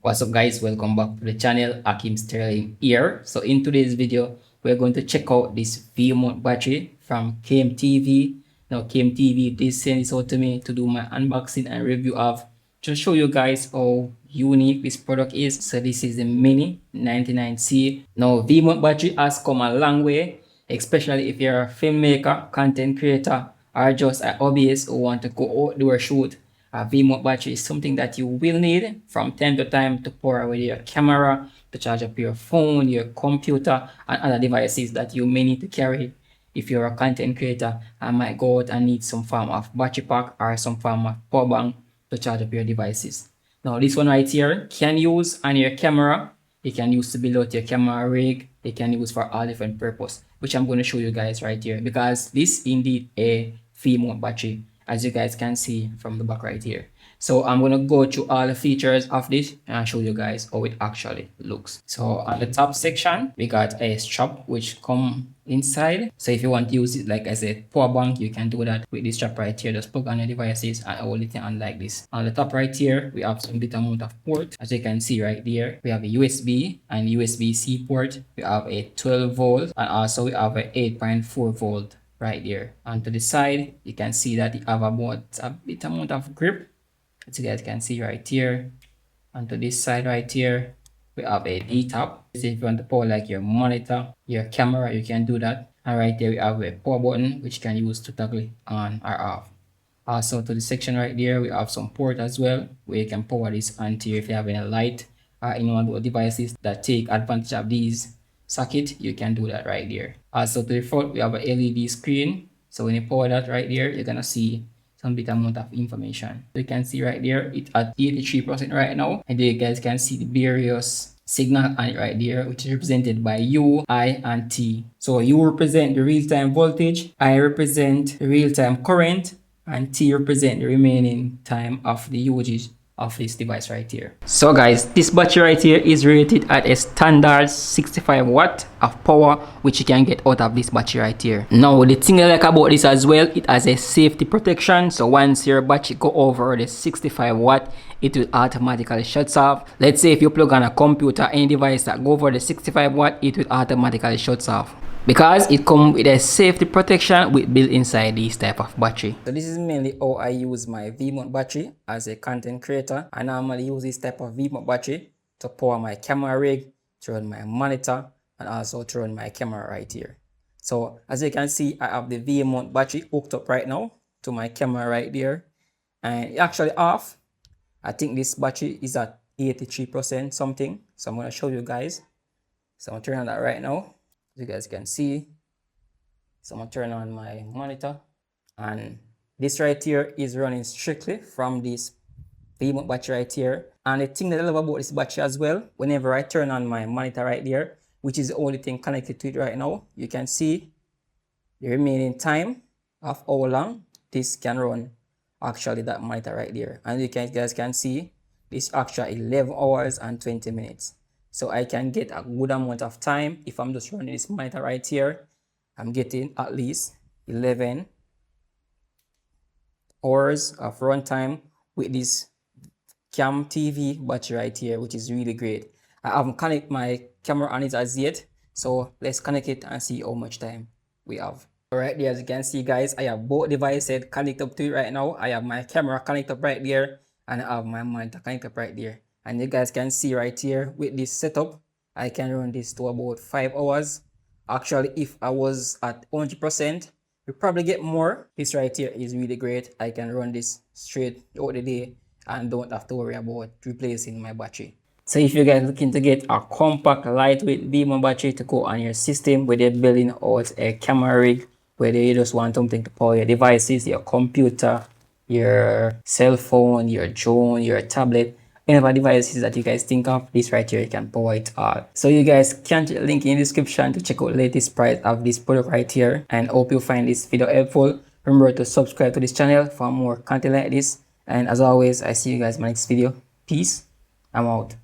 What's up guys, welcome back to the channel. Ackeem Sterling here. So in today's video we're going to check out this V-mount battery from KMTV. Now KMTV did send this out to me to do my unboxing and review of, to show you guys how unique this product is. So this is the Mini 99C. Now V-mount battery has come a long way, especially if you're a filmmaker, content creator, or just a hobbyist who want to go outdoor shoot. A V-mount battery is something that you will need from time to time to power with your camera, to charge up your phone, your computer, and other devices that you may need to carry. If you're a content creator, I might go out and need some form of battery pack or some form of power bank to charge up your devices. Now this one right here can use on your camera. It can use to build out your camera rig. It can use for all different purpose, which I'm going to show you guys right here, because this is indeed a V-mount battery, as you guys can see from the back right here. So I'm going to go through all the features of this and show you guys how it actually looks. So on the top section, we got a strap which come inside. So if you want to use it like as a power bank, you can do that with this strap right here. Just plug on your devices and hold it on like this. On the top right here, we have some bit amount of port. As you can see right there, we have a USB and USB-C port. We have a 12 volt and also we have a 8.4 volt right there. And to the side, you can see that it have about a bit amount of grip, as you guys can see right here. And to this side right here, we have a D-top. So if you want to power like your monitor, your camera, you can do that. And right there we have a power button which you can use to toggle it on or off. Also to the section right there, we have some port as well where you can power this onto if you have any light or any one of those devices that take advantage of these socket, you can do that right there. Also to the front, we have a LED screen. So when you power that right there, you're gonna see some bit amount of information. So you can see right there, it's at 83% right now. And there you guys can see the various signal on it right there, which is represented by U, I, and T. So U represent the real-time voltage, I represent the real-time current, and T represent the remaining time of the usage of this device right here. So guys, this battery right here is rated at a standard 65 watt of power, which you can get out of this battery right here. Now the thing I like about this as well, it has a safety protection. So once your battery go over the 65 watt, it will automatically shuts off. Let's say if you plug on a computer, any device that go over the 65 watt, it will automatically shuts off, because it comes with a safety protection with built inside this type of battery. So this is mainly how I use my V-mount battery as a content creator. I normally use this type of V-mount battery to power my camera rig, to run my monitor, and also to run my camera right here. So as you can see, I have the V-mount battery hooked up right now to my camera right there, and it actually off. I think this battery is at 83% something. So I'm going to show you guys. So I'm turning on that right now. As you guys can see, so I'm gonna turn on my monitor, and this right here is running strictly from this V-mount battery right here. And the thing that I love about this battery as well, whenever I turn on my monitor right there, which is the only thing connected to it right now, you can see the remaining time of how long this can run actually, that monitor right there. And you guys can see this actually 11 hours and 20 minutes. So I can get a good amount of time. If I'm just running this monitor right here, I'm getting at least 11 hours of runtime with this KMTV battery right here, which is really great. I haven't connected my camera on it as yet, so let's connect it and see how much time we have. Alright, there, as you can see guys, I have both devices connected up to it right now. I have my camera connected up right there, and I have my monitor connected up right there. And you guys can see right here with this setup, I can run this to about 5 hours. Actually, if I was at 100%, we probably get more. This right here is really great. I can run this straight out the day and don't have to worry about replacing my battery. So if you guys looking to get a compact, lightweight V-mount battery to go on your system, whether you're building out a camera rig, whether you just want something to power your devices, your computer, your cell phone, your drone, your tablet, any of the devices that you guys think of, this right here, you can power it all. So you guys can check the link in the description to check out the latest price of this product right here, and hope you find this video helpful. Remember to subscribe to this channel for more content like this, and as always, I see you guys in my next video. Peace. I'm out.